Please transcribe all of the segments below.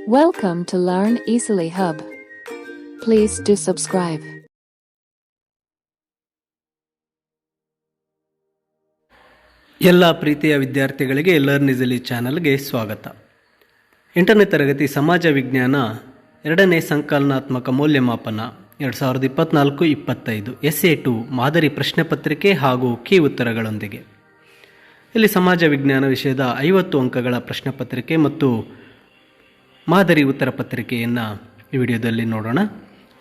Welcome to Learn Easily Hub. Please do subscribe. ಎಲ್ಲ ಪ್ರೀತಿಯ ವಿದ್ಯಾರ್ಥಿಗಳಿಗೆ ಲರ್ನ್ ಈಸಿಲಿ ಚಾನಲ್ಗೆ ಸ್ವಾಗತ. 8ನೇ ತರಗತಿ ಸಮಾಜ ವಿಜ್ಞಾನ 2ನೇ ಸಂಕಲನಾತ್ಮಕ ಮೌಲ್ಯಮಾಪನ 2024-25 SA2 ಮಾದರಿ ಪ್ರಶ್ನೆ ಪತ್ರಿಕೆ ಹಾಗೂ ಕೀ ಉತ್ತರಗಳೊಂದಿಗೆ. ಇಲ್ಲಿ ಸಮಾಜ ವಿಜ್ಞಾನ ವಿಷಯದ 50 ಅಂಕಗಳ ಪ್ರಶ್ನೆ ಪತ್ರಿಕೆ ಮತ್ತು ಮಾದರಿ ಉತ್ತರ ಪತ್ರಿಕೆಯನ್ನು ಈ ವಿಡಿಯೋದಲ್ಲಿ ನೋಡೋಣ.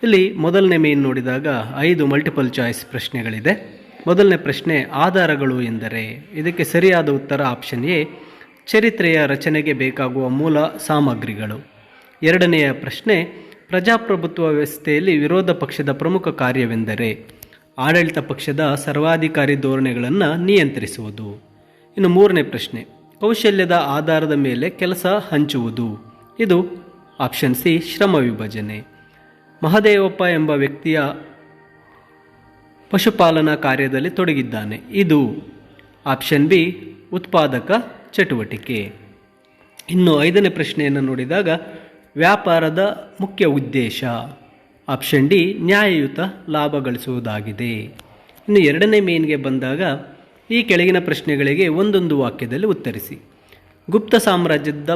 ಇಲ್ಲಿ ಮೊದಲನೇ ಮೇನ್ ನೋಡಿದಾಗ 5 ಮಲ್ಟಿಪಲ್ ಚಾಯ್ಸ್ ಪ್ರಶ್ನೆಗಳಿದೆ. ಮೊದಲನೇ ಪ್ರಶ್ನೆ, ಆಧಾರಗಳು ಎಂದರೆ? ಇದಕ್ಕೆ ಸರಿಯಾದ ಉತ್ತರ ಆಪ್ಷನ್ ಎ, ಚರಿತ್ರೆಯ ರಚನೆಗೆ ಬೇಕಾಗುವ ಮೂಲ ಸಾಮಗ್ರಿಗಳು. ಎರಡನೆಯ ಪ್ರಶ್ನೆ, ಪ್ರಜಾಪ್ರಭುತ್ವ ವ್ಯವಸ್ಥೆಯಲ್ಲಿ ವಿರೋಧ ಪಕ್ಷದ ಪ್ರಮುಖ ಕಾರ್ಯವೆಂದರೆ? ಆಡಳಿತ ಪಕ್ಷದ ಸರ್ವಾಧಿಕಾರಿ ಧೋರಣೆಗಳನ್ನು ನಿಯಂತ್ರಿಸುವುದು. ಇನ್ನು ಮೂರನೇ ಪ್ರಶ್ನೆ, ಕೌಶಲ್ಯದ ಆಧಾರದ ಮೇಲೆ ಕೆಲಸ ಹಂಚುವುದು. ಇದು ಆಪ್ಷನ್ ಸಿ, ಶ್ರಮ ವಿಭಜನೆ. ಮಹದೇವಪ್ಪ ಎಂಬ ವ್ಯಕ್ತಿಯ ಪಶುಪಾಲನಾ ಕಾರ್ಯದಲ್ಲಿ ತೊಡಗಿದ್ದಾನೆ. ಇದು ಆಪ್ಷನ್ ಬಿ, ಉತ್ಪಾದಕ ಚಟುವಟಿಕೆ. ಇನ್ನು 5ನೇ ಪ್ರಶ್ನೆಯನ್ನು ನೋಡಿದಾಗ, ವ್ಯಾಪಾರದ ಮುಖ್ಯ ಉದ್ದೇಶ? ಆಪ್ಷನ್ ಡಿ, ನ್ಯಾಯಯುತ ಲಾಭ ಗಳಿಸುವುದಾಗಿದೆ. ಇನ್ನು 2ನೇ ಮೇನ್ಗೆ ಬಂದಾಗ, ಈ ಕೆಳಗಿನ ಪ್ರಶ್ನೆಗಳಿಗೆ ಒಂದೊಂದು ವಾಕ್ಯದಲ್ಲಿ ಉತ್ತರಿಸಿ. ಗುಪ್ತ ಸಾಮ್ರಾಜ್ಯದ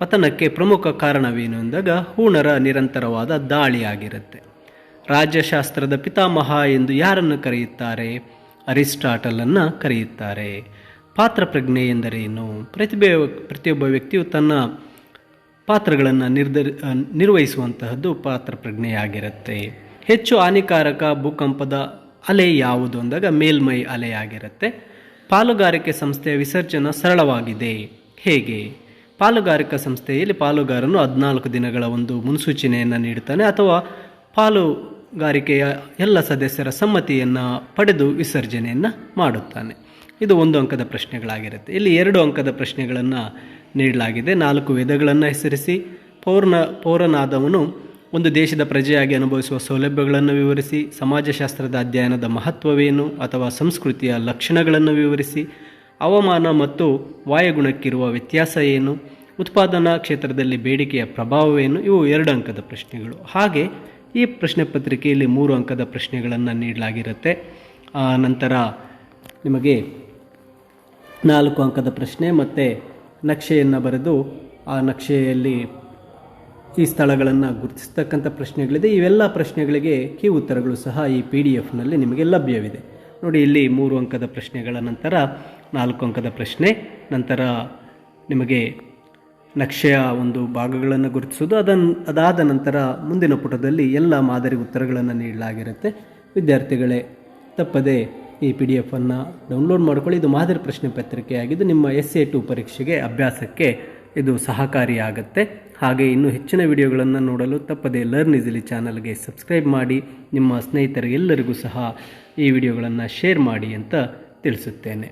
ಪತನಕ್ಕೆ ಪ್ರಮುಖ ಕಾರಣವೇನು ಎಂದಾಗ, ಹೂಣರ ನಿರಂತರವಾದ ದಾಳಿಯಾಗಿರುತ್ತೆ. ರಾಜ್ಯಶಾಸ್ತ್ರದ ಪಿತಾಮಹ ಎಂದು ಯಾರನ್ನು ಕರೆಯುತ್ತಾರೆ? ಅರಿಸ್ಟಾಟಲನ್ನು ಕರೆಯುತ್ತಾರೆ. ಪಾತ್ರ ಪ್ರಜ್ಞೆ ಎಂದರೇನು? ಪ್ರತಿಯೊಬ್ಬ ವ್ಯಕ್ತಿಯು ತನ್ನ ಪಾತ್ರಗಳನ್ನು ನಿರ್ವಹಿಸುವಂತಹದ್ದು ಪಾತ್ರ ಪ್ರಜ್ಞೆಯಾಗಿರುತ್ತೆ. ಹೆಚ್ಚು ಹಾನಿಕಾರಕ ಭೂಕಂಪದ ಅಲೆ ಯಾವುದು ಅಂದಾಗ ಮೇಲ್ಮೈ ಅಲೆಯಾಗಿರುತ್ತೆ. ಪಾಲುಗಾರಿಕೆ ಸಂಸ್ಥೆಯ ವಿಸರ್ಜನ ಸರಳವಾಗಿದೆ. ಹೇಗೆ? ಪಾಲುಗಾರಿಕಾ ಸಂಸ್ಥೆಯಲ್ಲಿ ಪಾಲುಗಾರನು 14 ದಿನಗಳ ಒಂದು ಮುನ್ಸೂಚನೆಯನ್ನು ನೀಡುತ್ತಾನೆ ಅಥವಾ ಪಾಲುಗಾರಿಕೆಯ ಎಲ್ಲ ಸದಸ್ಯರ ಸಮ್ಮತಿಯನ್ನು ಪಡೆದು ವಿಸರ್ಜನೆಯನ್ನು ಮಾಡುತ್ತಾನೆ. ಇದು 1 ಅಂಕದ ಪ್ರಶ್ನೆಗಳಾಗಿರುತ್ತೆ. ಇಲ್ಲಿ 2 ಅಂಕದ ಪ್ರಶ್ನೆಗಳನ್ನು ನೀಡಲಾಗಿದೆ. 4 ವೇದಗಳನ್ನು ಹೆಸರಿಸಿ. ಪೌರನಾದವನು ಒಂದು ದೇಶದ ಪ್ರಜೆಯಾಗಿ ಅನುಭವಿಸುವ ಸೌಲಭ್ಯಗಳನ್ನು ವಿವರಿಸಿ. ಸಮಾಜಶಾಸ್ತ್ರದ ಅಧ್ಯಯನದ ಮಹತ್ವವೇನು ಅಥವಾ ಸಂಸ್ಕೃತಿಯ ಲಕ್ಷಣಗಳನ್ನು ವಿವರಿಸಿ. ಹವಾಮಾನ ಮತ್ತು ವಾಯುಗುಣಕ್ಕಿರುವ ವ್ಯತ್ಯಾಸ ಏನು? ಉತ್ಪಾದನಾ ಕ್ಷೇತ್ರದಲ್ಲಿ ಬೇಡಿಕೆಯ ಪ್ರಭಾವವೇನು? ಇವು 2 ಅಂಕದ ಪ್ರಶ್ನೆಗಳು. ಹಾಗೆ ಈ ಪ್ರಶ್ನೆ ಪತ್ರಿಕೆಯಲ್ಲಿ 3 ಅಂಕದ ಪ್ರಶ್ನೆಗಳನ್ನು ನೀಡಲಾಗಿರುತ್ತೆ. ನಂತರ ನಿಮಗೆ 4 ಅಂಕದ ಪ್ರಶ್ನೆ ಮತ್ತು ನಕ್ಷೆಯನ್ನು ಬರೆದು ಆ ನಕ್ಷೆಯಲ್ಲಿ ಈ ಸ್ಥಳಗಳನ್ನು ಗುರುತಿಸ್ತಕ್ಕಂಥ ಪ್ರಶ್ನೆಗಳಿದೆ. ಇವೆಲ್ಲ ಪ್ರಶ್ನೆಗಳಿಗೆ ಕೀ ಉತ್ತರಗಳು ಸಹ ಈ PDF-ನಲ್ಲಿ ನಿಮಗೆ ಲಭ್ಯವಿದೆ. ನೋಡಿ, ಇಲ್ಲಿ 3 ಅಂಕದ ಪ್ರಶ್ನೆಗಳ ನಂತರ 4 ಅಂಕದ ಪ್ರಶ್ನೆ, ನಂತರ ನಿಮಗೆ ನಕ್ಷೆಯ ಒಂದು ಭಾಗಗಳನ್ನು ಗುರುತಿಸೋದು. ಅದಾದ ನಂತರ ಮುಂದಿನ ಪುಟದಲ್ಲಿ ಎಲ್ಲ ಮಾದರಿ ಉತ್ತರಗಳನ್ನು ನೀಡಲಾಗಿರುತ್ತೆ. ವಿದ್ಯಾರ್ಥಿಗಳೇ, ತಪ್ಪದೆ ಈ PDF-ಅನ್ನು ಡೌನ್ಲೋಡ್ ಮಾಡಿಕೊಳ್ಳಿ. ಇದು ಮಾದರಿ ಪ್ರಶ್ನೆ ಪತ್ರಿಕೆಯಾಗಿದ್ದು ನಿಮ್ಮ SA2 ಪರೀಕ್ಷೆಗೆ ಅಭ್ಯಾಸಕ್ಕೆ ಇದು ಸಹಕಾರಿಯಾಗುತ್ತೆ. ಹಾಗೆ ಇನ್ನೂ ಹೆಚ್ಚಿನ ವಿಡಿಯೋಗಳನ್ನು ನೋಡಲು ತಪ್ಪದೆ ಲರ್ನ್ ಈಸಿಲಿ ಚಾನಲ್ಗೆ ಸಬ್ಸ್ಕ್ರೈಬ್ ಮಾಡಿ. ನಿಮ್ಮ ಸ್ನೇಹಿತರಿಗೆಲ್ಲರಿಗೂ ಸಹ ಈ ವಿಡಿಯೋಗಳನ್ನು ಶೇರ್ ಮಾಡಿ ಅಂತ ತಿಳಿಸುತ್ತೇನೆ.